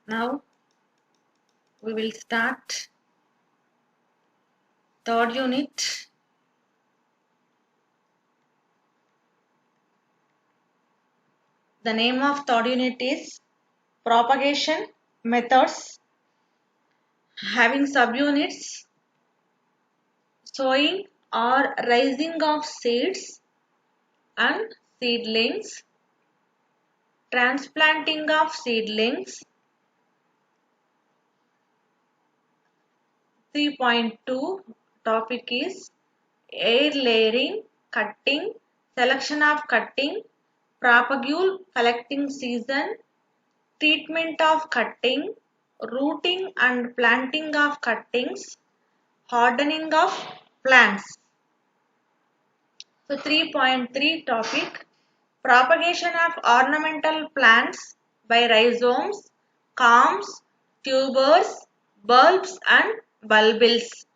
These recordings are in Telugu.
Now we will start third unit. The name of third unit is propagation methods, having subunits sowing or raising of seeds and seedlings, transplanting of seedlings. 3.2 topic is air layering, cutting, selection of cutting, propagule collecting season, treatment of cutting, rooting and planting of cuttings, hardening of plants. So 3.3 topic propagation of ornamental plants by rhizomes, corms, tubers, bulbs and bulbils.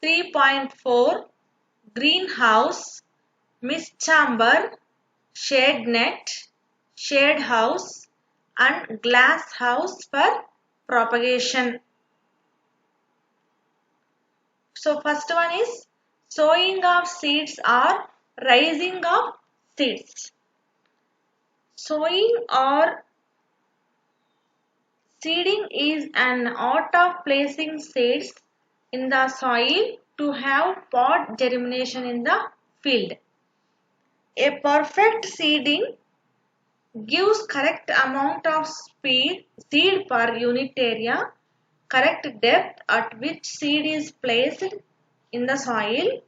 3.4 greenhouse, mist chamber, shade net, shade house and glass house for propagation. So first one is sowing of seeds or raising of seeds. Sowing or seeding is an art of placing seeds in the soil to have pod germination in the field. A perfect seeding gives correct amount of seed per unit area, correct depth at which seed is placed in the soil,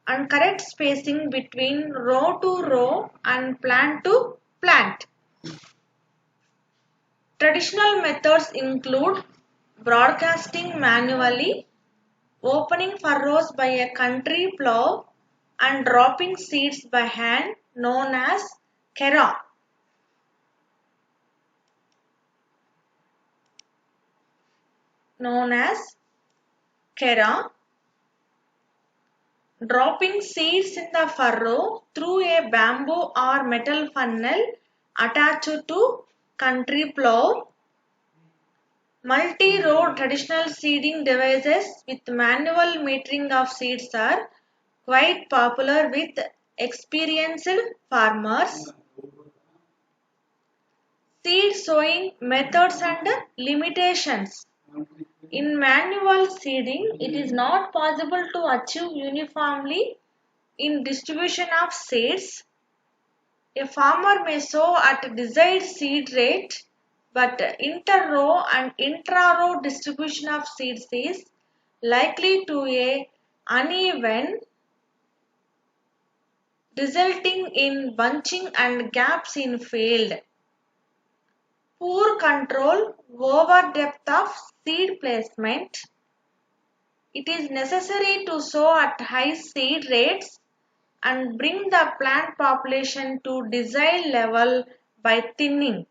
and correct spacing between row to row and plant to plant. Traditional methods include broadcasting manually, opening furrows by a country plow, and dropping seeds by hand known as kera. Dropping seeds in the furrow through a bamboo or metal funnel attached to country plow. Multi-row traditional seeding devices with manual metering of seeds are quite popular with experienced farmers. Seed sowing methods and limitations. In manual seeding, it is not possible to achieve uniformly in distribution of seeds. A farmer may sow at desired seed rate, but inter-row and intra-row distribution of seeds is likely to be uneven, resulting in bunching and gaps in field. Poor control over depth of seed placement. It is necessary to sow at high seed rates and bring the plant population to desired level by thinning.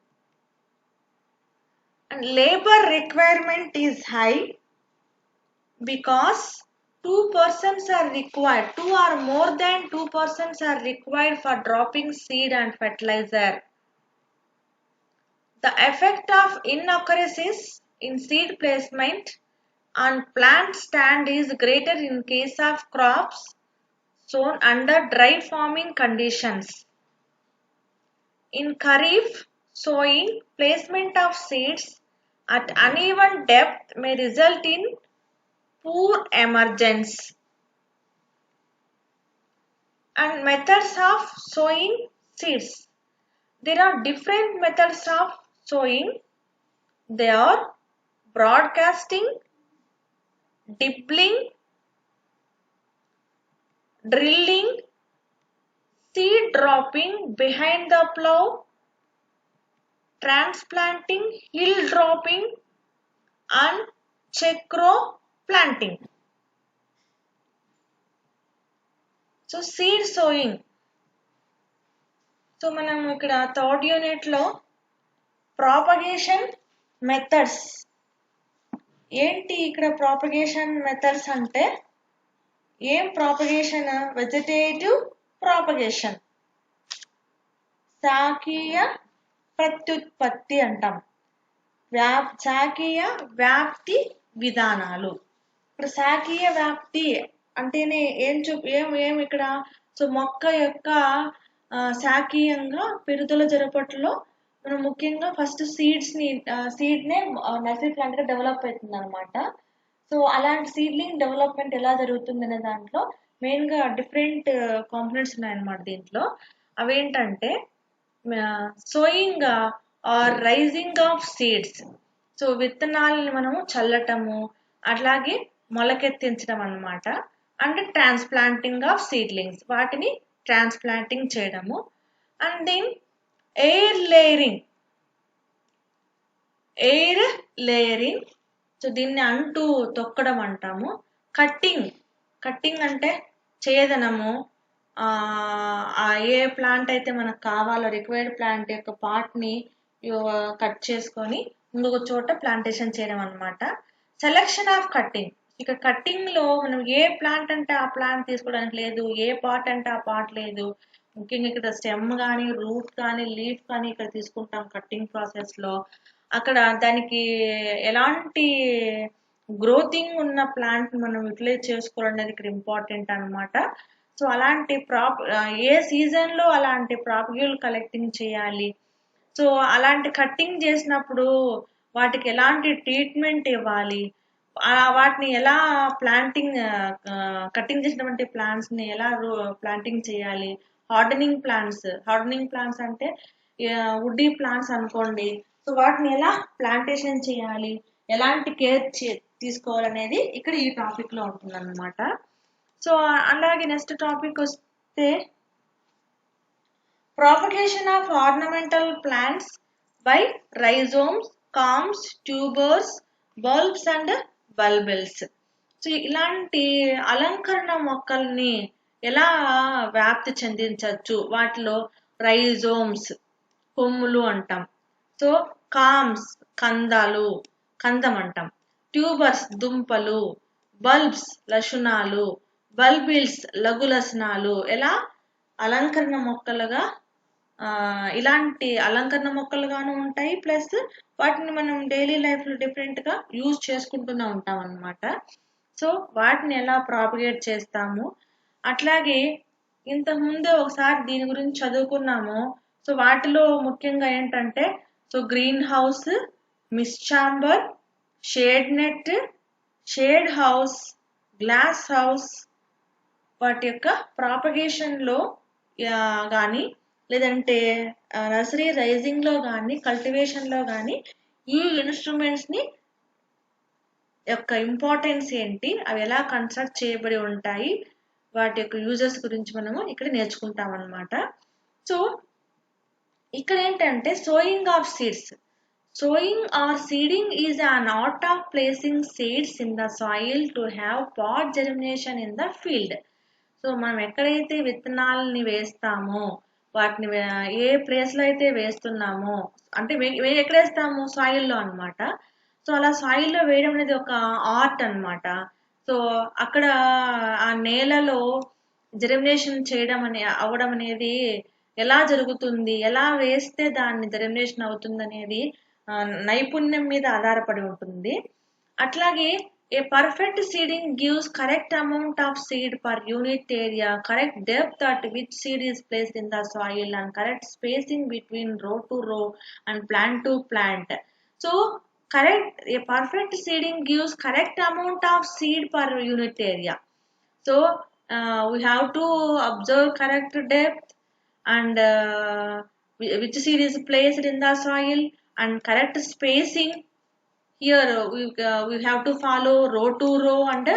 And labor requirement is high because two persons are required, two or more than two persons are required for dropping seed and fertilizer. The effect of inaccuracies in seed placement on plant stand is greater in case of crops sown under dry farming conditions. In Kharif sowing, placement of seeds at uneven depth may result in poor emergence. And methods of sowing seeds. There are different methods of sowing. They are broadcasting, dibbling, drilling, seed dropping behind the plow, transplanting, hill dropping and check row planting. So seed sowing. So మనం ఇక్కడ థర్డ్ యూనిట్లో ప్రాపగేషన్ మెథడ్స్ ఏంటి ఇక్కడ ప్రాపగేషన్ మెథడ్స్ అంటే ఏం ప్రాపగేషన్ వెజిటేటివ్ ప్రాపగేషన్ శాఖీయ ప్రత్యుత్పత్తి అంటాం శాఖీయ వ్యాప్తి విధానాలు. ఇప్పుడు శాఖీయ వ్యాప్తి అంటేనే ఏం ఇక్కడ, సో మొక్క యొక్క శాఖీయంగా పెరుగుదల జరపట్లో మనం ముఖ్యంగా ఫస్ట్ సీడ్నే నర్సరీ ప్లాంట్ గా డెవలప్ అవుతుంది అనమాట. సో అలాంటి సీడ్లింగ్ డెవలప్మెంట్ ఎలా జరుగుతుంది అనే దాంట్లో మెయిన్ గా డిఫరెంట్ కాంపోనెంట్స్ ఉన్నాయన్నమాట దీంట్లో. అవేంటంటే sowing or raising of seeds. So విత్తనాలని మనము చల్లటము, అట్లాగే మొలకెత్తించడం అన్నమాట. అండ్ ట్రాన్స్ప్లాంటింగ్ ఆఫ్ సీడ్లింగ్స్, వాటిని ట్రాన్స్ప్లాంటింగ్ చేయడము. And then air layering. Air layering, so దీన్ని అంటూ తొక్కడం అంటాము. కట్టింగ్ అంటే ఛేదనము. ఏ ప్లాంట్ అయితే మనకు కావాలో రిక్వైర్డ్ ప్లాంట్ యొక్క పార్ట్ని కట్ చేసుకొని ఇంకొక చోట ప్లాంటేషన్ చేయడం అనమాట. Selection of cutting. ఇక కట్టింగ్ లో మనం ఏ ప్లాంట్ అంటే ఆ ప్లాంట్ తీసుకోవడానికి లేదు, ఏ పార్ట్ అంటే ఆ పార్ట్ లేదు. ముఖ్యంగా ఇక్కడ స్టెమ్ కానీ, రూట్ కానీ, లీఫ్ కానీ ఇక్కడ తీసుకుంటాం కట్టింగ్ ప్రాసెస్ లో. అక్కడ దానికి ఎలాంటి గ్రోతింగ్ ఉన్న ప్లాంట్ మనం యూటిలైజ్ చేసుకోవడం అనేది ఇక్కడ ఇంపార్టెంట్ అనమాట. సో అలాంటి ఏ సీజన్ లో అలాంటి ప్రాపగ్యూల్ కలెక్టింగ్ చేయాలి, సో అలాంటి కట్టింగ్ చేసినప్పుడు వాటికి ఎలాంటి ట్రీట్మెంట్ ఇవ్వాలి, వాటిని ఎలా కట్టింగ్ చేసినటువంటి ప్లాంట్స్ ని ఎలా ప్లాంటింగ్ చేయాలి. హార్డనింగ్ ప్లాంట్స్ అంటే వుడ్డీ ప్లాంట్స్ అనుకోండి, సో వాటిని ఎలా ప్లాంటేషన్ చేయాలి, ఎలాంటి కేర్ తీసుకోవాలనేది ఇక్కడ ఈ టాపిక్ లో ఉంటుంది అనమాట. సో అలాగే నెక్స్ట్ టాపిక్ వస్తే propagation of ornamental plants by rhizomes, corms, tubers, bulbs and bulbils. So ఇలాంటి అలంకరణ మొక్కల్ని ఎలా వ్యాప్తి చెందించవచ్చు, వాటిలో రైజోమ్స్ కొమ్ములు అంటాం, సో కామ్స్ కందం అంటాం, ట్యూబర్స్ దుంపలు, బల్బ్స్ లశునాలు, బల్బిల్స్ లఘు లసనాలు, ఎలా అలంకరణ మొక్కలుగా ఇలాంటి అలంకరణ మొక్కలుగాను ఉంటాయి, ప్లస్ వాటిని మనం డైలీ లైఫ్ లో డిఫరెంట్ గా యూజ్ చేసుకుంటూనే ఉంటాం అన్నమాట. సో వాటిని ఎలా ప్రాపగేట్ చేస్తాము, అట్లాగే ఇంతకుముందే ఒకసారి దీని గురించి చదువుకున్నాము. సో వాటిలో ముఖ్యంగా ఏంటంటే, so green house, mist chamber, shade net, shade house, glass house, వాటి యొక్క ప్రాపగేషన్ లో కానీ లేదంటే నర్సరీ రైజింగ్ లో కానీ కల్టివేషన్ లో కానీ ఈ ఇన్స్ట్రుమెంట్స్ ని యొక్క ఇంపార్టెన్స్ ఏంటి, అవి ఎలా కన్స్ట్రక్ట్ చేయబడి ఉంటాయి, వాటి యొక్క యూజెస్ గురించి మనము ఇక్కడ నేర్చుకుంటాం అన్నమాట. సో ఇక్కడ ఏంటంటే sowing of seeds. Sowing or seeding is an art of placing seeds in the soil to have pod germination in the field. So మనం ఎక్కడైతే విత్తనాలని వేస్తామో, వాటిని ఏ ప్లేస్ లో అయితే వేస్తున్నామో, అంటే ఎక్కడ వేస్తాము, సాయిల్లో అనమాట. సో అలా సాయిల్లో వేయడం అనేది ఒక ఆర్ట్ అనమాట. సో అక్కడ ఆ నేలలో జెర్మినేషన్ అవ్వడం అనేది ఎలా జరుగుతుంది, ఎలా వేస్తే దాన్ని జెర్మినేషన్ అవుతుంది అనేది నైపుణ్యం మీద ఆధారపడి ఉంటుంది. అట్లాగే a perfect seeding gives correct amount of seed per unit area, correct depth at which seed is placed in the soil, and correct spacing between row to row and plant to plant. So a perfect seeding gives correct amount of seed per unit area. So we have to observe correct depth and which seed is placed in the soil, and correct spacing. Here we have to follow row to row and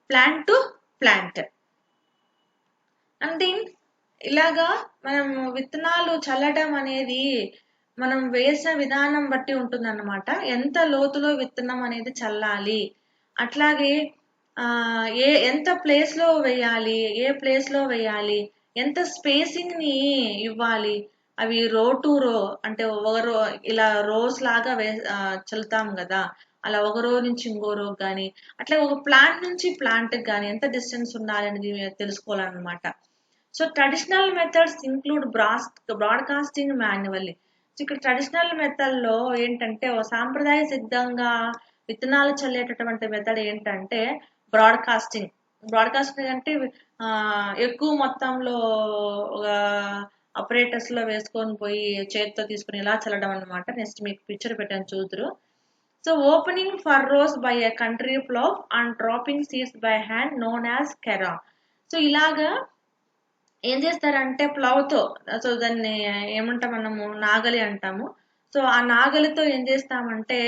plant to plant. And then ఇలాగా మనం విత్తనాలు చల్లడం అనేది మనం వేసిన విధానం బట్టి ఉంటుందన్నమాట. ఎంత లోతులో విత్తనం అనేది చల్లాలి, అట్లాగే ఎంత ప్లేస్ లో వేయాలి, ఏ ప్లేస్ లో వేయాలి, ఎంత స్పేసింగ్ ని ఇవ్వాలి, అవి రో టు రో అంటే ఒక రో ఇలా రోస్ లాగా చల్లుతాం కదా, అలా ఒక రో నుంచి ఇంకో రో కానీ, అట్లా ఒక ప్లాంట్ నుంచి ప్లాంట్ కానీ ఎంత డిస్టెన్స్ ఉండాలి అనేది తెలుసుకోవాలన్నమాట. So traditional methods include broadcasting manually. ఇక్కడ ట్రెడిషనల్ మెథడ్లో ఏంటంటే సాంప్రదాయ సిద్ధంగా విత్తనాలు చల్లేటటువంటి మెథడ్ ఏంటంటే బ్రాడ్కాస్టింగ్. బ్రాడ్కాస్టింగ్ అంటే ఎక్కువ మొత్తంలో ఆపరేటర్స్ లో వేసుకొని పోయి చేతితో తీసుకుని ఇలా చల్లడం అనమాట. నెక్స్ట్ మీకు పిక్చర్ పెట్టాను చూద్దరు. So opening furrows by a country plough and dropping seeds by hand known as kera. So ఇలాగా ఏం చేస్తారంటే ప్లవ్తో, సో దాన్ని ఏమంటాం మనము, నాగలి అంటాము. సో ఆ నాగలితో ఏం చేస్తామంటే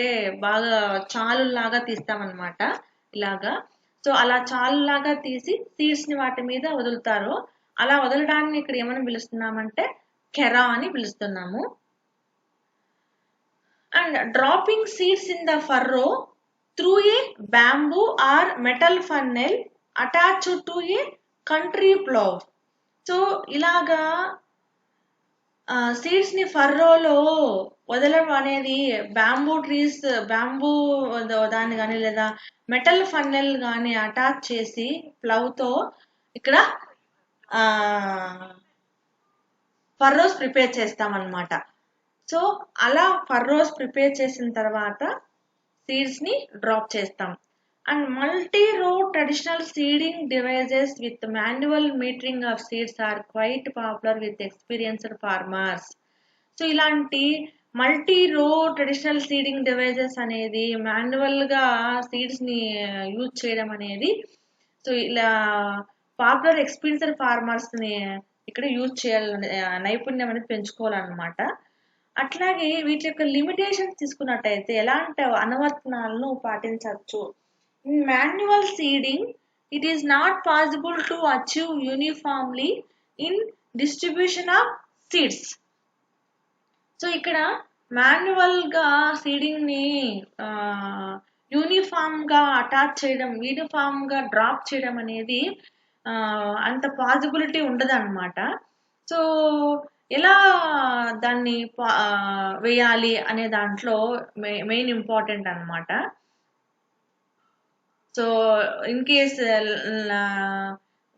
బాగా చాలులాగా తీస్తామన్నమాట ఇలాగా. సో అలా చాలులాగా తీసి సీడ్స్ ని వాటి మీద వదులుతారు. అలా వదలడాన్ని ఇక్కడ ఏమని పిలుస్తున్నామంటే కెరా అని పిలుస్తున్నాము. And dropping seeds in the furrow through a bamboo or metal funnel attached to a country plough. So ఇలాగా సీడ్స్ ని ఫర్రోలో వదలడం అనేది బ్యాంబూ దాన్ని కానీ లేదా మెటల్ ఫన్నెల్ కానీ అటాచ్ చేసి ప్లవ్తో ఇక్కడ ఫర్రోస్ ప్రిపేర్ చేస్తామన్నమాట. సో అలా ఫర్రోస్ ప్రిపేర్ చేసిన తర్వాత సీడ్స్ ని డ్రాప్ చేస్తాం. And multi-row traditional seeding devices with manual metering of seeds are quite popular with experienced farmers. So ఇలాంటి మల్టీ-రో ట్రెడిషనల్ సీడింగ్ డివైజెస్ అనేది మాన్యువల్ గా సీడ్స్ ని యూజ్ చేయడం అనేది, సో ఇలా పాపులర్ ఎక్స్పీరియన్స్డ్ ఫార్మర్స్ ని ఇక్కడ యూజ్ చేయాలని, నైపుణ్యం అనేది పెంచుకోవాలన్నమాట. అట్లాగే వీటి యొక్క లిమిటేషన్స్ తీసుకున్నట్టయితే ఎలాంటి అనువర్తనాలను పాటించవచ్చు. In manual seeding, it is not possible to achieve uniformly in distribution of seeds. So ఇక్కడ మాన్యువల్ గా సీడింగ్ ని యూనిఫామ్ గా అటాచ్ చేయడం, యూనిఫామ్ గా డ్రాప్ చేయడం అనేది అంత పాసిబిలిటీ ఉండదు అనమాట. సో ఎలా దాన్ని వేయాలి అనే దాంట్లో మెయిన్ ఇంపార్టెంట్ అనమాట. సో ఇన్ కేస్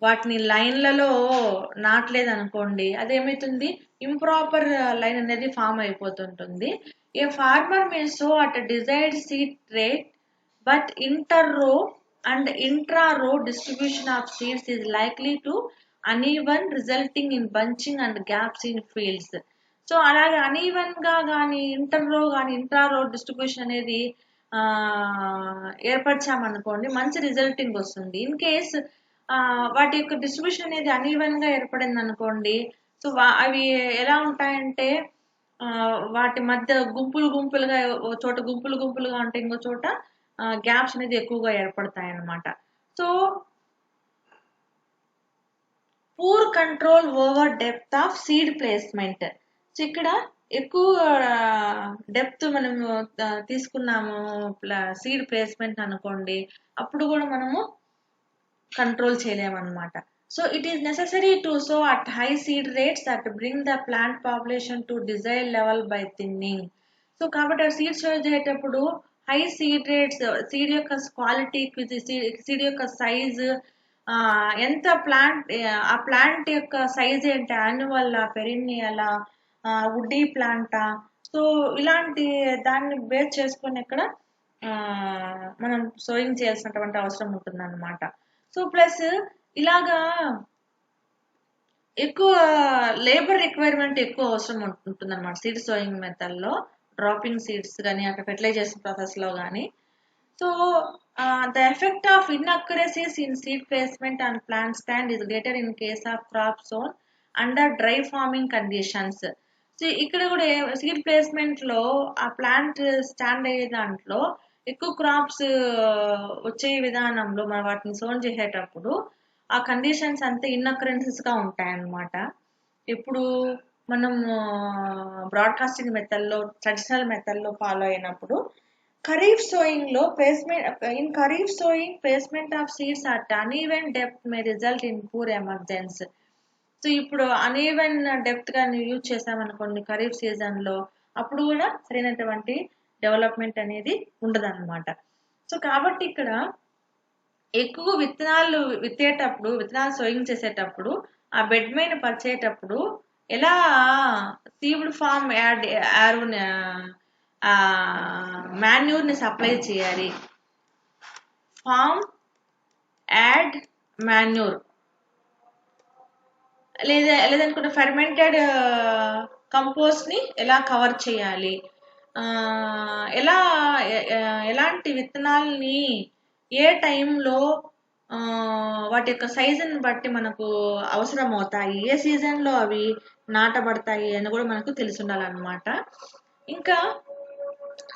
వాటిని లైన్లలో నాటలేదు అనుకోండి, అదేమవుతుంది, ఇంప్రాపర్ లైన్ అనేది ఫామ్ అయిపోతుంటుంది. A farmer may sow at desired seed rate but inter-row and intra-row distribution of seeds is likely to uneven resulting in bunching and gaps in fields. So అలాగే అన్ఈవన్ గా కానీ ఇంటర్-రో కానీ ఇంట్రా-రో డిస్ట్రిబ్యూషన్ అనేది ఏర్పరిచామనుకోండి, మంచి రిజల్టింగ్ వస్తుంది. ఇన్ కేస్ వాటి యొక్క డిస్ట్రిబ్యూషన్ అనేది అన్ఈవెన్ గా ఏర్పడింది అనుకోండి, సో అవి ఎలా ఉంటాయంటే వాటి మధ్య గుంపులుగా, చోట గుంపులుగా ఉంటాయి, ఇంకో చోట గ్యాప్స్ అనేది ఎక్కువగా ఏర్పడతాయి అన్నమాట. So poor control over depth of seed placement. So ఇక్కడ ఎక్కువ డెప్త్ మనం తీసుకున్నాము సీడ్ ప్లేస్మెంట్ అనుకోండి, అప్పుడు కూడా మనము కంట్రోల్ చేయలేమన్నమాట. So it is necessary to sow at high seed rates that bring the plant population to desire level by thinning. So కాబట్టి సీడ్ స్టోర్ చేసేటప్పుడు హై సీడ్ రేట్స్, సీడ్ యొక్క క్వాలిటీ, సీడ్ యొక్క సైజ్, ఎంత ఆ ప్లాంట్ యొక్క సైజ్ ఏంటి, యాన్యువల్, పెరినియల్, వుడ్డీ ప్లాంటా, సో ఇలాంటి దాన్ని బేస్ చేసుకొని ఇక్కడ మనం సోయింగ్ చేయాల్సినటువంటి అవసరం ఉంటుంది అనమాట. సో ప్లస్ ఇలాగా ఎక్కువ లేబర్ రిక్వైర్మెంట్ ఎక్కువ అవసరం ఉంటుంది అనమాట సీడ్ సోయింగ్ మెథడ్ లో, డ్రాపింగ్ సీడ్స్ కానీ అక్కడ ఫెర్టిలైజేషన్ ప్రాసెస్ లో కానీ. So the effect of inaccuracies in seed placement and plant stand is greater in case of crop sown under dry farming conditions. So ఇక్కడ కూడా సీడ్ ప్లేస్మెంట్ లో ఆ ప్లాంట్ స్టాండ్ అయ్యే దాంట్లో ఎక్కువ క్రాప్స్ వచ్చే విధానంలో మనం వాటిని సోన్ చేసేటప్పుడు ఆ కండిషన్స్ అంతా ఇన్అకరెన్సెస్ గా ఉంటాయన్నమాట. ఇప్పుడు మనం బ్రాడ్కాస్టింగ్ మెథడ్ లో, ట్రెడిషనల్ మెథడ్ లో ఫాలో అయినప్పుడు ఖరీఫ్ సోయింగ్ లో placement of seeds at uneven depth May result in poor emergence. So ఇప్పుడు అన్ఈవెన్ డెప్త్ గా యూజ్ చేసామనుకోండి ఖరీఫ్ సీజన్ లో, అప్పుడు కూడా సరైనటువంటి డెవలప్మెంట్ అనేది ఉండదు అనమాట. సో కాబట్టి ఇక్కడ ఎక్కువ విత్తనాలు సోయింగ్ చేసేటప్పుడు ఆ బెడ్ మీద పరిచేటప్పుడు ఎలా సీవుడ్ ఫామ్ యాడ్ మాన్యూర్ని సప్లై చేయాలి, ఫామ్ యాడ్ మాన్యూర్ లేదనుకుంటే ఫెర్మెంటెడ్ కంపోస్ట్ని ఎలా కవర్ చేయాలి, ఎలా ఎలాంటి విత్తనాలని ఏ టైంలో వాటి యొక్క సైజుని బట్టి మనకు అవసరం అవుతాయి, ఏ సీజన్లో అవి నాటబడతాయి అని కూడా మనకు తెలిసి ఉండాలన్నమాట. ఇంకా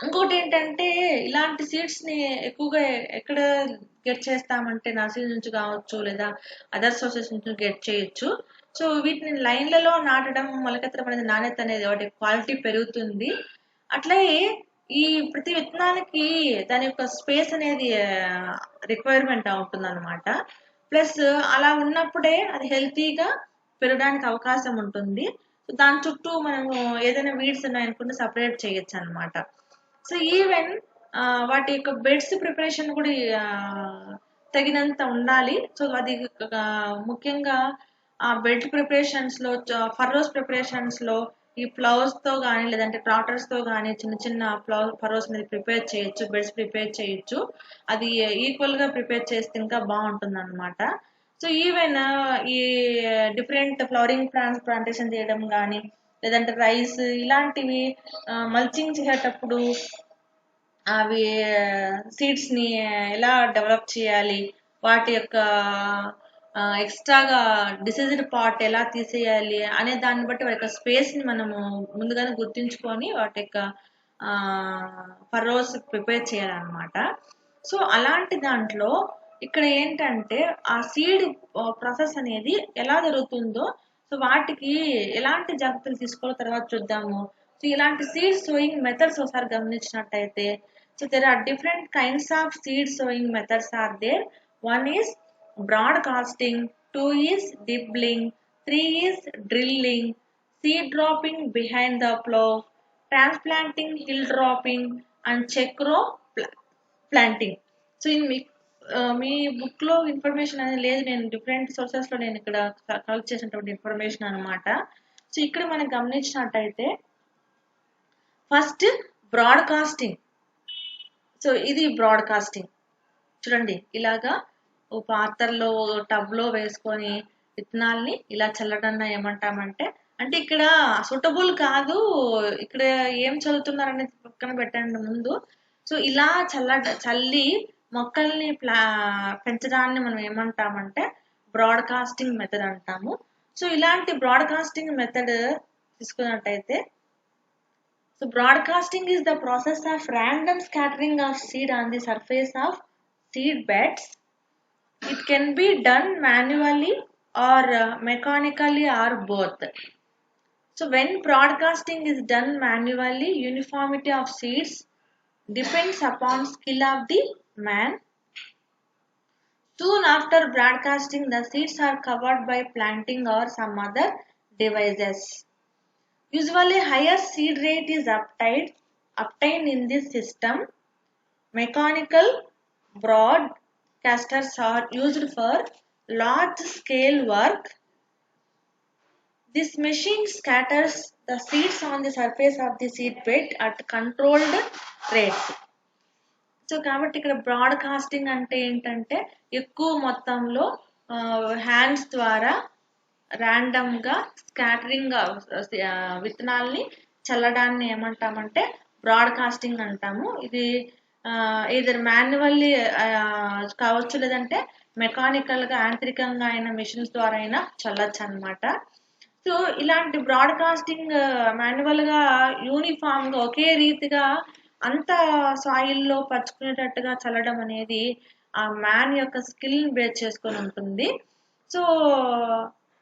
ఇంకోటి ఏంటంటే ఇలాంటి సీడ్స్ని ఎక్కువగా ఎక్కడ గెట్ చేస్తామంటే నర్సరీ నుంచి కావచ్చు లేదా అదర్ సోర్సెస్ నుంచి గెట్ చేయొచ్చు. సో వీటిని లైన్లలో నాటడం మొలకెత్తడం అనేది నాణ్యత అనేది వాటి క్వాలిటీ పెరుగుతుంది. అట్లాగే ఈ ప్రతి విత్తనానికి దాని యొక్క స్పేస్ అనేది రిక్వైర్మెంట్ ఉంటుంది అనమాట. ప్లస్ అలా ఉన్నప్పుడే అది హెల్తీగా పెరగడానికి అవకాశం ఉంటుంది. దాని చుట్టూ మనము ఏదైనా వీడ్స్ ఉన్నాయనుకుంటే సపరేట్ చేయొచ్చు అనమాట. సో ఈవెన్ వాటి యొక్క బెడ్స్ ప్రిపరేషన్ కూడా తగినంత ఉండాలి. సో అది ముఖ్యంగా ఆ బెడ్ ప్రిపరేషన్స్లో ఫర్రోస్ ప్రిపరేషన్స్లో ఈ ప్లౌస్తో కానీ లేదంటే ట్రాక్టర్స్తో కానీ చిన్న చిన్న ఫర్రోస్ మీద ప్రిపేర్ చేయొచ్చు, బెడ్స్ ప్రిపేర్ చేయొచ్చు. అది ఈక్వల్గా ప్రిపేర్ చేస్తే ఇంకా బాగుంటుంది అనమాట. సో ఈవెన్ ఈ డిఫరెంట్ ఫ్లవరింగ్ ప్లాంట్స్ ప్లాంటేషన్ చేయడం కానీ లేదంటే రైస్ ఇలాంటివి మల్చింగ్ చేసేటప్పుడు అవి సీడ్స్ని ఎలా డెవలప్ చేయాలి, వాటి యొక్క ఎక్స్ట్రాగా డిసీజ్డ్ పార్ట్ ఎలా తీసేయాలి అనే దాన్ని బట్టి వాటి యొక్క స్పేస్ని మనము ముందుగానే గుర్తుంచుకొని వాటి యొక్క ఫర్రోస్ ప్రిపేర్ చేయాలన్నమాట. సో అలాంటి దాంట్లో ఇక్కడ ఏంటంటే ఆ సీడ్ ప్రాసెస్ అనేది ఎలా జరుగుతుందో సో వాటికి ఎలాంటి జాగ్రత్తలు తీసుకోవాలో తర్వాత చూద్దాము. సో ఇలాంటి సీడ్ సోయింగ్ మెథడ్స్ ఒకసారి గమనించినట్టయితే so there are different kinds of seed sowing methods are there. One is broadcasting, 2 is dibbling, 3 is drilling, seed dropping behind the plow, transplanting, hill dropping and check row planting. So మీ బుక్లో ఇన్ఫర్మేషన్ అనేది లేదు, నేను డిఫరెంట్ సోర్సెస్లో నేను ఇక్కడ కలెక్ట్ చేసినటువంటి ఇన్ఫర్మేషన్ అనమాట. సో ఇక్కడ మనం గమనించినట్టయితే ఫస్ట్ బ్రాడ్కాస్టింగ్. సో ఇది బ్రాడ్కాస్టింగ్ చూడండి, ఇలాగా ఓ పాత్రలో టబ్లో వేసుకొని విత్తనాల్ని ఇలా చల్లడం ఏమంటామంటే, అంటే ఇక్కడ సూటబుల్ కాదు, ఇక్కడ ఏం చల్లుతున్నారనేది పక్కన పెట్టండి ముందు. సో ఇలా చల్లి మొక్కల్ని పెంచడాన్ని మనం ఏమంటామంటే బ్రాడ్కాస్టింగ్ మెథడ్ అంటాము. సో ఇలాంటి బ్రాడ్కాస్టింగ్ మెథడ్ తీసుకున్నట్టయితే so broadcasting is the process of random scattering of seed on the surface of seed beds. It can be done manually or mechanically or both. So when broadcasting is done manually, uniformity of seeds depends upon skill of the man. Soon after broadcasting, the seeds are covered by planting or some other devices. Usually higher seed rate is obtained in this system. Mechanical broadcasters are used for large scale work. This machine scatters the seeds on the surface of the seed bed at controlled rates. So కాబట్టి ఇక్కడ బ్రాడ్కాస్టింగ్ అంటే ఏంటంటే ఎక్కువ మొత్తంలో హ్యాండ్స్ ద్వారా ర్యాండమ్గా స్కాటరింగ్ విత్తనాల్ని చల్లడాన్ని ఏమంటామంటే బ్రాడ్కాస్టింగ్ అంటాము. ఇది ఏదైనా మాన్యువల్లీ కావచ్చు లేదంటే మెకానికల్గా యాంత్రికంగా అయిన మిషన్స్ ద్వారా అయినా చల్లచ్చు అనమాట. సో ఇలాంటి బ్రాడ్కాస్టింగ్ మాన్యువల్గా యూనిఫామ్గా ఒకే రీతిగా అంత సాయిల్లో పరుచుకునేటట్టుగా చల్లడం అనేది ఆ మ్యాన్ యొక్క స్కిల్ని బేస్ చేసుకొని ఉంటుంది. సో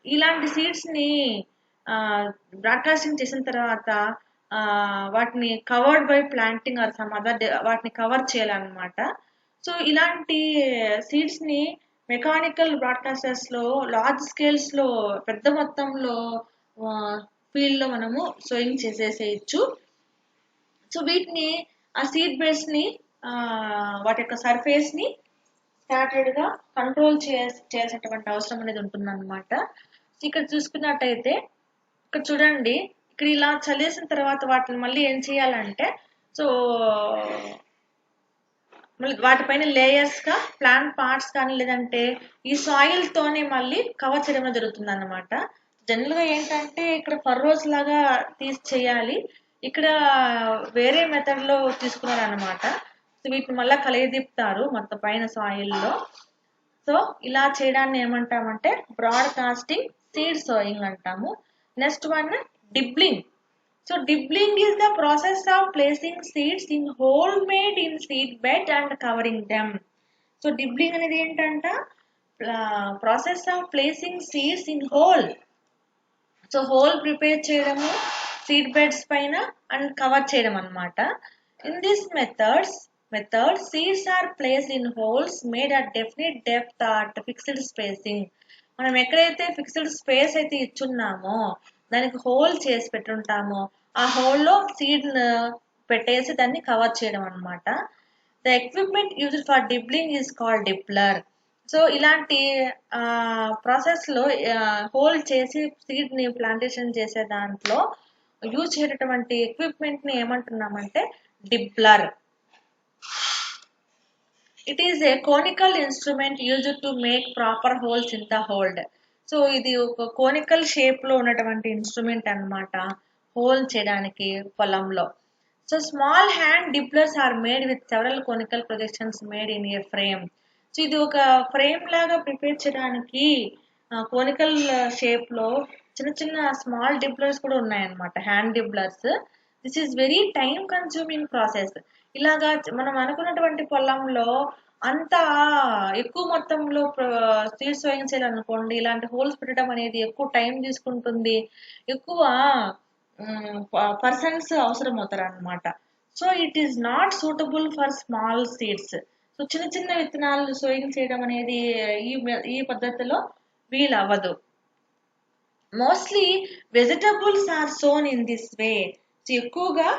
ఇలాంటి సీడ్స్ని బ్రాడ్కాస్టింగ్ చేసిన తర్వాత వాటిని covered by planting or some other వాటిని కవర్ చేయాలన్నమాట. సో ఇలాంటి సీడ్స్ని మెకానికల్ బ్రాడ్కాస్టర్స్లో లార్జ్ స్కేల్స్లో పెద్ద మొత్తంలో ఫీల్డ్లో మనము సోయింగ్ చేసేసేయచ్చు. సో వీటిని ఆ సీడ్ బెడ్స్ని వాటి యొక్క సర్ఫేస్ని స్కాటర్డ్గా కంట్రోల్ చేయాల్సినటువంటి అవసరం అనేది ఉంటుందన్నమాట. ఇక్కడ చూసుకున్నట్టయితే ఇక్కడ చూడండి, ఇక్కడ ఇలా చల్లేసిన తర్వాత వాటిని మళ్ళీ ఏం చేయాలంటే, సో మళ్ళీ వాటిపైన లేయర్స్ గా ప్లాంట్ పార్ట్స్ కానీ లేదంటే ఈ సాయిల్ తోనే మళ్ళీ కవర్ చేయడం జరుగుతుంది అన్నమాట. జనరల్ గా ఏంటంటే ఇక్కడ ఫర్రోస్ లాగా తీసి చేయాలి, ఇక్కడ వేరే మెథడ్ లో తీసుకున్నారు అనమాట. సో వీటిని మళ్ళీ కలియదిప్పుతారు మొత్తం పైన సాయిల్ లో. సో ఇలా చేయడాన్ని ఏమంటామంటే బ్రాడ్కాస్టింగ్ సీడ్ సోయింగ్ అంటాము. Next one dibbling. So dibbling is the process of placing seeds in hole made in seed bed and covering them. So dibbling అనేది ఏంటంట, process of placing seeds in hole. So hole prepare చేయడము సీడ్ బెడ్స్ పైన అండ్ కవర్ చేయడం అన్నమాట. In this method seeds are placed in holes made at definite depth at fixed spacing. మనం ఎక్కడైతే ఫిక్స్డ్ స్పేస్ అయితే ఇచ్చున్నామో దానికి హోల్ చేసి పెట్టుంటామో ఆ హోల్లో సీడ్ పెట్టేసి దాన్ని కవర్ చేయడం అన్నమాట. The equipment used for dibbling is called dibbler. So ఇలాంటి ప్రాసెస్ లో హోల్ చేసి సీడ్ ని ప్లాంటేషన్ చేసే దాంట్లో యూజ్ చేసేటటువంటి ఎక్విప్మెంట్ ని ఏమంటున్నామంటే dibbler. It is a conical instrument used to make proper holes in the hold. So ఇది ఒక కోనికల్ షేప్ లో ఉన్నటువంటి ఇన్స్ట్రుమెంట్ అన్నమాట హోల్ చేయడానికి పొలంలో. So small hand dibblers are made with several conical projections made in a frame. So ఇది ఒక ఫ్రేమ్ లాగా ప్రిపేర్ చేయడానికి కోనికల్ షేప్ లో చిన్న చిన్న స్మాల్ డిప్లర్స్ కూడా ఉన్నాయన్నమాట, hand dibblers. This is very time consuming process. ఇలాగా మనం అనుకున్నటువంటి పొలంలో అంతా ఎక్కువ మొత్తంలో సీడ్ సోయింగ్ చేయాలనుకోండి, ఇలాంటి హోల్స్ పెట్టడం అనేది ఎక్కువ టైం తీసుకుంటుంది, ఎక్కువ పర్సన్స్ అవసరం అవుతారు అనమాట. So it is not suitable for small seeds. So చిన్న చిన్న విత్తనాలు సోయింగ్ చేయడం అనేది ఈ పద్ధతిలో వీలు అవ్వదు. Mostly vegetables are sown in this way. So ఎక్కువగా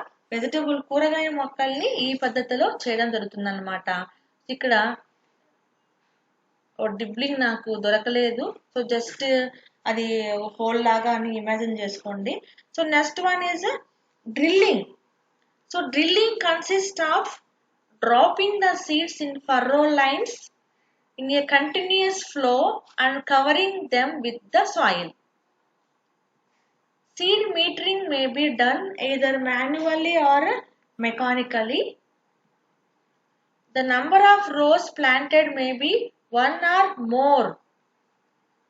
కూరగాయ మొక్కల్ని ఈ పద్ధతిలో చేయడం జరుగుతుంది అనమాట. ఇక్కడ డిబ్లింగ్ నాకు దొరకలేదు, సో జస్ట్ అది హోల్ లాగా అని ఇమాజిన్ చేసుకోండి. So next one is drilling. So drilling consist of dropping the seeds in furrow lines in a continuous flow and covering them with the soil. Seed metering may be done either manually or mechanically. The number of rows planted may be one or more.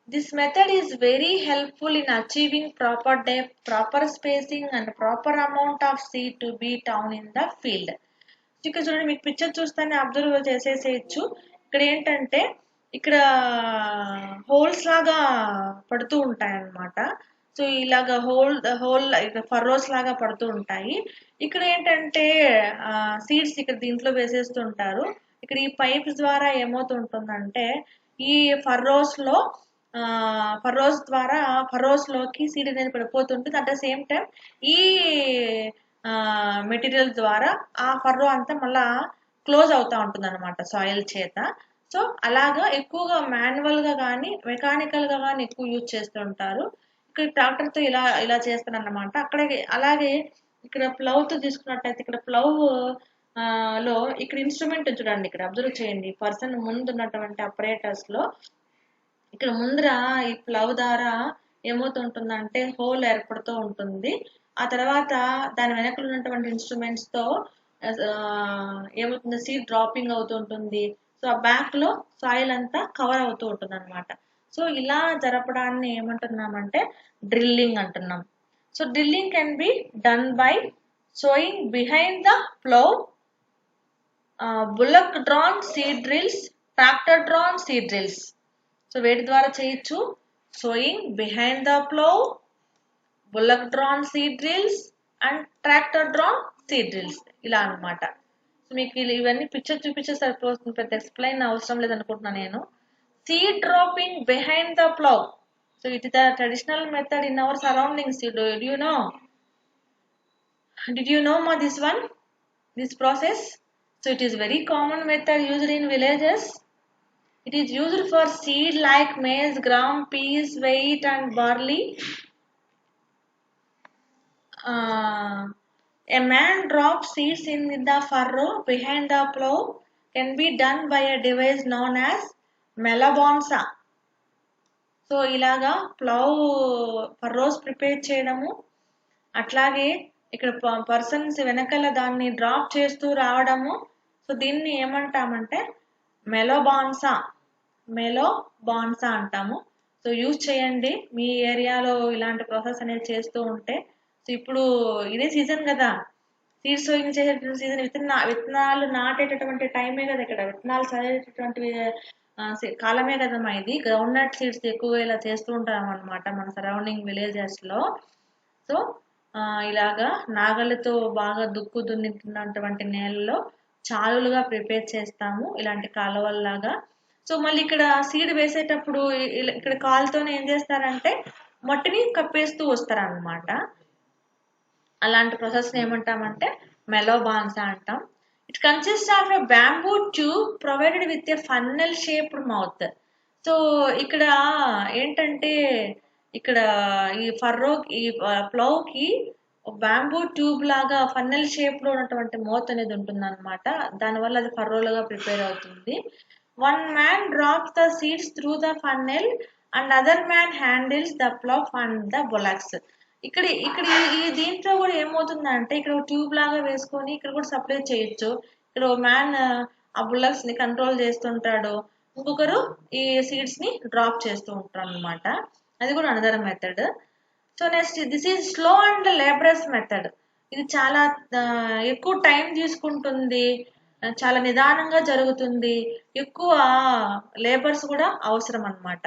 This method is very helpful in achieving proper depth, proper spacing and proper amount of seed to be down in the field. ఇక్కడ చూడండి, మీకు పిక్చర్ చూస్తేనే అబ్జర్వ్ చేసేసేయచ్చు. ఇక్కడ ఏంటంటే ఇక్కడ హోల్స్ లాగా పడుతూ ఉంటాయి అన్నమాట. సో ఇలాగా హోల్ ఫర్రోస్ లాగా పడుతూ ఉంటాయి. ఇక్కడ ఏంటంటే సీడ్స్ ఇక్కడ దీంట్లో వేసేస్తుంటారు. ఇక్కడ ఈ పైప్స్ ద్వారా ఏమవుతుంటుందంటే ఈ ఫర్రోస్ లోకి సీడ్ అనేది పడిపోతుంటుంది. అట్ ద సేమ్ టైం ఈ మెటీరియల్ ద్వారా ఆ ఫర్రో అంతా మళ్ళా క్లోజ్ అవుతా ఉంటుంది అనమాట సాయిల్ చేత. సో అలాగా ఎక్కువగా మాన్యువల్ గా కానీ మెకానికల్ గా కానీ ఎక్కువ యూజ్ చేస్తూ ఉంటారు. ఇక్కడ ట్రాక్టర్ తో ఇలా చేస్తారు అన్నమాట. అలాగే ఇక్కడ ప్లవ్ తో తీసుకున్నట్టయితే ఇక్కడ ప్లవ్ లో ఇక్కడ ఇన్స్ట్రుమెంట్ చూడండి, ఇక్కడ అబ్జర్వ్ చేయండి. పర్సన్ ముందు ఉన్నటువంటి ఆపరేటర్స్ లో ఇక్కడ ముందర ఈ ప్లవ్ ద్వారా ఏమవుతుంటుందంటే హోల్ ఏర్పడుతూ ఉంటుంది. ఆ తర్వాత దాని వెనకలు ఉన్నటువంటి ఇన్స్ట్రుమెంట్స్ తో ఏమవుతుంది, సీడ్ డ్రాపింగ్ అవుతూ ఉంటుంది. సో ఆ బ్యాక్ లో సాయిల్ అంతా కవర్ అవుతూ ఉంటుంది అనమాట. సో ఇలా జరపడాన్ని ఏమంటున్నామంటే డ్రిల్లింగ్ అంటున్నాం. So drilling can be done by sowing behind the plough, bullock drawn seed drills, tractor drawn seed drills. So వేటి ద్వారా చేయొచ్చు, sowing behind the plough, bullock drawn seed drills and tractor drawn seed drills, ఇలా అనమాట. సో మీకు ఇవన్నీ పిక్చర్ చూపించే సరిపోతుంది, పెద్ద ఎక్స్ప్లెయిన్ అవసరం లేదనుకుంటున్నాను నేను. Seed dropping behind the plough. So it is the traditional method in our surroundings. Did you know this process? So it is very common method used in villages. It is used for seed like maize, gram, peas, wheat and barley. a man drops seeds in the furrow behind the plow can be done by a device known as melobonsa. So ఇలాగా ఫర్రోస్ ప్రిపేర్ చేయడము, అట్లాగే ఇక్కడ పర్సన్స్ వెనకాల దాన్ని డ్రాప్ చేస్తూ రావడము. సో దీన్ని ఏమంటామంటే మెలోబాన్సా అంటాము. సో యూజ్ చేయండి మీ ఏరియాలో ఇలాంటి ప్రాసెస్ అనేది చేస్తూ ఉంటే. సో ఇప్పుడు ఇదే సీజన్ కదా, సీడ్ సోయింగ్ చేసేటువంటి సీజన్, విత్తనాలు నాటేటటువంటి టైమే కదా, ఇక్కడ విత్తనాలు చదివేటటువంటి కాలమే కదమ్మా ఇది. గ్రౌండ్ నట్ సీడ్స్ ఎక్కువగా ఇలా చేస్తూ ఉంటాం అనమాట మన సరౌండింగ్ విలేజెస్ లో. సో ఇలాగా నాగళ్ళతో బాగా దుక్కు దున్నినటువంటి నేలలో చాలులుగా ప్రిపేర్ చేస్తాము ఇలాంటి కాలువల్లాగా. సో మళ్ళీ ఇక్కడ సీడ్ వేసేటప్పుడు ఇక్కడ కాలుతోనే ఏం చేస్తారంటే మట్టిని కప్పేస్తూ వస్తారనమాట. అలాంటి ప్రాసెస్ ఏమంటామంటే మెలోబాన్సా అంటాం. It consist of a bamboo tube provided with a funnel shaped mouth. So ఇక్కడ ఏంటంటే ఇక్కడ ఈ ప్లౌకి బ్యాంబూ ట్యూబ్ లాగా ఫన్నెల్ షేప్ లో ఉన్నటువంటి మౌత్ అనేది ఉంటుంది అనమాట. దానివల్ల అది ఫర్రోలుగా ప్రిపేర్ అవుతుంది. One man drops the seeds through the funnel and other man handles the plough and the bullocks. ఇక్కడ ఈ దీంట్లో కూడా ఏమవుతుందంటే ఇక్కడ ట్యూబ్ లాగా వేసుకొని ఇక్కడ కూడా సప్లై చేయొచ్చు. ఇక్కడ ఒక మ్యాన్ ఆ బుల్లక్స్ ని కంట్రోల్ చేస్తుంటాడు, ఇంకొకరు ఈ సీడ్స్ ని డ్రాప్ చేస్తూ ఉంటారు అనమాట. అది కూడా another method. So next this is slow and laborious method. ఇది చాలా ఎక్కువ టైం తీసుకుంటుంది, చాలా నిదానంగా జరుగుతుంది, ఎక్కువ లేబర్స్ కూడా అవసరం అనమాట.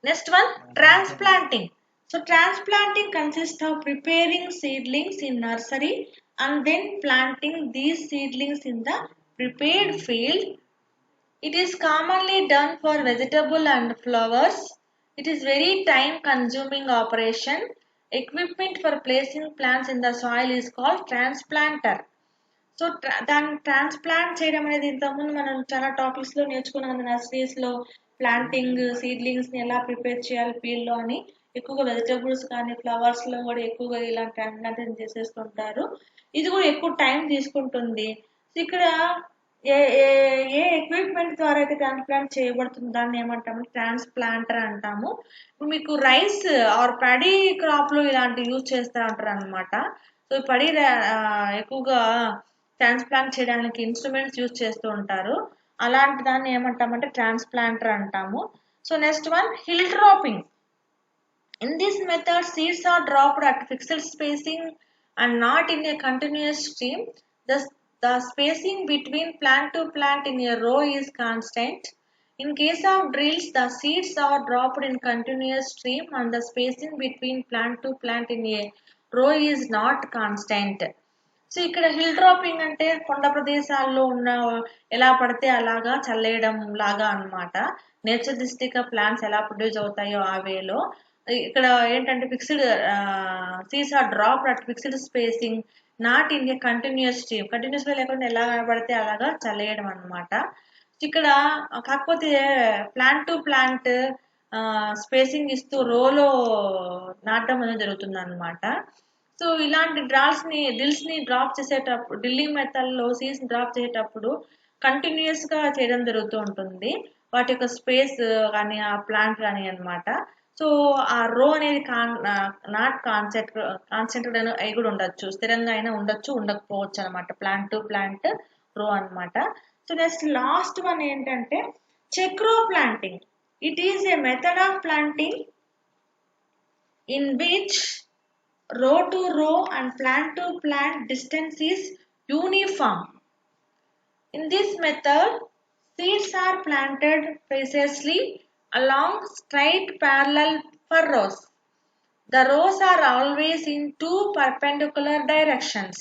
Next one transplanting. So transplanting consists of preparing seedlings in nursery and then planting these seedlings in the prepared field. It is commonly done for vegetable and flowers. It is very time consuming operation. Equipment for placing plants in the soil is called transplanter. So దాన్ని ట్రాన్స్ప్లాంట్ చేయడం అనేది ఇంతకుముందు మనం చాలా టాపిక్స్ లో నేర్చుకున్నాం కదా, నర్సరీస్ లో ప్లాంటింగ్ సీడ్లింగ్స్ ని ఎలా ప్రిపేర్ చేయాలి ఫీల్డ్ లో అని. ఎక్కువగా వెజిటబుల్స్ కానీ ఫ్లవర్స్ లో కూడా ఎక్కువగా ఇలా ట్రాన్స్ప్లాంటేషన్ చేసేస్తుంటారు. ఇది కూడా ఎక్కువ టైం తీసుకుంటుంది. ఇక్కడ ఏ ఏ ఎక్విప్మెంట్ ద్వారా అయితే ట్రాన్స్ప్లాంట్ చేయబడుతుంది దాన్ని ఏమంటాము ట్రాన్స్ప్లాంటర్ అంటాము. మీకు రైస్ ఆర్ పడీ క్రాప్ లో ఇలాంటి యూజ్ చేస్తూ ఉంటారు అనమాట. సో పడీ ఎక్కువగా ట్రాన్స్ప్లాంట్ చేయడానికి ఇన్స్ట్రుమెంట్స్ యూజ్ చేస్తూ ఉంటారు. అలాంటి దాన్ని ఏమంటామంటే ట్రాన్స్ప్లాంటర్ అంటాము. So next one hill dropping. In this method, seeds are dropped at fixed spacing and not in a continuous stream. The spacing between plant to plant in a row is constant. In case of drills, the seeds are dropped in continuous stream and the spacing between plant to plant in a row is not constant. So ఇక్కడ హిల్ డ్రాపింగ్ అంటే కొండ ప్రదేశాల్లో ఉన్న ఎలా పడితే అలాగా చల్లేయడం లాగా అనమాట. నేచరిస్టిక్ గా ప్లాంట్స్ ఎలా ప్రొడ్యూస్ అవుతాయో ఆ వేలో ఇక్కడ ఏంటంటే fixed seeds are drop at fixed spacing not in a continuous stream. Continuous గా లేకుండా ఎలా పడితే అలాగా చల్లేయడం అనమాట. ఇక్కడ కాకపోతే ప్లాంట్ టు ప్లాంట్ స్పేసింగ్ ఇస్తూ రోలో నాటడం అనేది జరుగుతుంది అనమాట. సో ఇలాంటి డ్రిల్స్ ని డ్రాప్ చేసేటప్పుడు, డ్రిల్లింగ్ మెథడ్ లో సీడ్స్ డ్రాప్ చేసేటప్పుడు కంటిన్యూస్ గా చేయడం జరుగుతూ ఉంటుంది. వాటి యొక్క స్పేస్ కానీ ఆ ప్లాంట్ కానీ అనమాట. సో ఆ రో అనేది నాట్ కాన్సెంట్రేట్ అయి కూడా ఉండొచ్చు, స్థిరంగా అయినా ఉండొచ్చు, ఉండకపోవచ్చు అనమాట. ప్లాంట్ టు ప్లాంట్ రో అనమాట. సో నెక్స్ట్ లాస్ట్ వన్ ఏంటంటే check row planting. It is a method of planting in which row to row and plant to plant distance is uniform. In this method, seeds are planted precisely along straight parallel furrows. The rows are always in two perpendicular directions.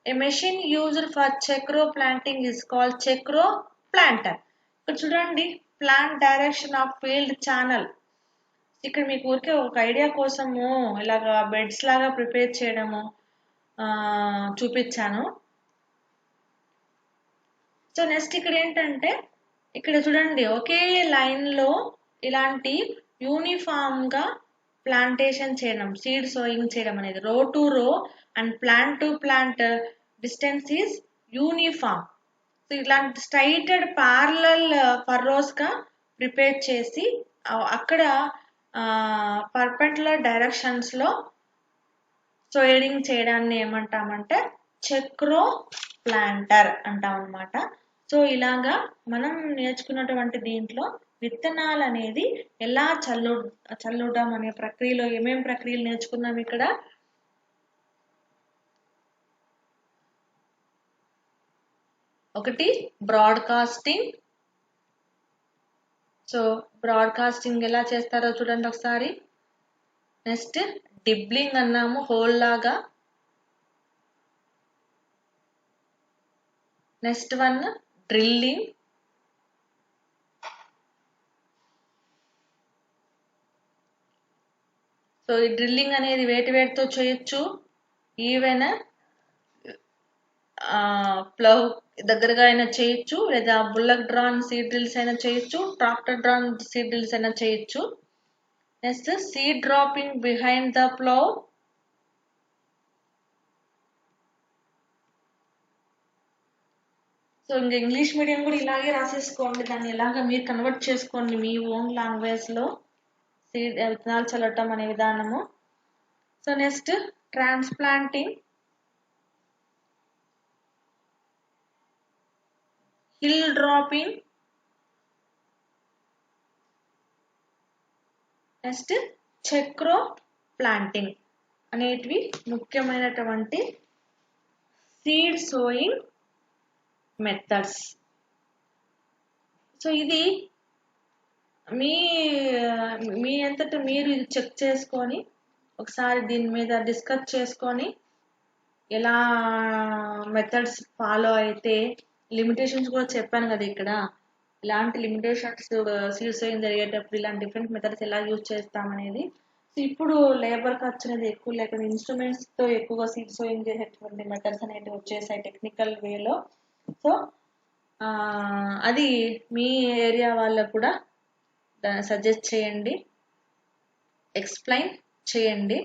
A machine used for check-row planting is called check-row planter. ఇక్కడ చూడండి plant direction of field channel. ఇక్కడ మీకు ఊరికే ఒక ఐడియా కోసము ఇలాగా బెడ్స్ లాగా ప్రిపేర్ చేయడము చూపించాను. సో నెక్స్ట్ ఇక్కడ ఏంటంటే ఇక్కడ చూడండి ఒకే లైన్ లో ఇలాంటి యూనిఫామ్ గా ప్లాంటేషన్ చేయడం, సీడ్ సోయింగ్ చేయడం అనేది. రో టు రో and plant to plant distance is uniform. So ఇలాంటి స్ట్రైటెడ్ ప్యారలల్ ఫర్రోస్గా ప్రిపేర్ చేసి అక్కడ పర్పెండిక్యులర్ డైరెక్షన్స్లో సోయింగ్ చేయడాన్ని ఏమంటామంటే చెక్రో ప్లాంటర్ అంటాం అనమాట. సో ఇలాగా మనం నేర్చుకున్నటువంటి దీంట్లో విత్తనాలు అనేది ఎలా చల్లడం అనే ప్రక్రియలో ఏమేం ప్రక్రియలు నేర్చుకున్నాం ఇక్కడ. ఒకటి బ్రాడ్కాస్టింగ్. సో బ్రాడ్కాస్టింగ్ ఎలా చేస్తారో చూడండి ఒకసారి. నెక్స్ట్ డిబ్లింగ్ అన్నాము, హోల్ లాగా. Next one drilling. సో ఈ డ్రిల్లింగ్ అనేది వేటితో చేయొచ్చు. ఈవెన్ ప్లవ్ దగ్గరగా అయినా చేయొచ్చు, లేదా బుల్లక్ డ్రాన్ సీడ్ డ్రిల్స్ అయినా చేయొచ్చు, ట్రాక్టర్ డ్రాన్ సీడ్ డ్రిల్స్ అయినా చేయొచ్చు. Next seed dropping behind the plough. So ఇంకా ఇంగ్లీష్ మీడియం కూడా ఇలాగే రాసేసుకోండి, దాన్ని ఎలాగ మీరు కన్వర్ట్ చేసుకోండి మీ ఓన్ లాంగ్వేజ్లో సీడ్ విత్తనాలు చల్లటం అనే విధానము. So next transplanting, hill dropping, next check row planting అనేటివి ముఖ్యమైనటువంటి సీడ్ సోయింగ్ మెథడ్స్. సో ఇది మీ అంతటా మీరు ఇది చెక్ చేసుకొని ఒకసారి దీని మీద డిస్కస్ చేసుకొని ఎలా మెథడ్స్ ఫాలో అయితే, లిమిటేషన్స్ కూడా చెప్పాను కదా ఇక్కడ, ఇలాంటి లిమిటేషన్స్ సీడ్ సోయింగ్ జరిగేటప్పుడు ఇలాంటి డిఫరెంట్ మెథడ్స్ ఎలా యూజ్ చేస్తామనేది. సో ఇప్పుడు లేబర్ ఖర్చు అనేది ఎక్కువ లేకుండా ఇన్స్ట్రుమెంట్స్తో ఎక్కువగా సీడ్ సోయింగ్ చేసేటువంటి మెథడ్స్ అనేవి వచ్చేసాయి టెక్నికల్ వేలో. సో అది మీ ఏరియా వాళ్ళకు కూడా సజెస్ట్ చేయండి, ఎక్స్ప్లెయిన్ చేయండి.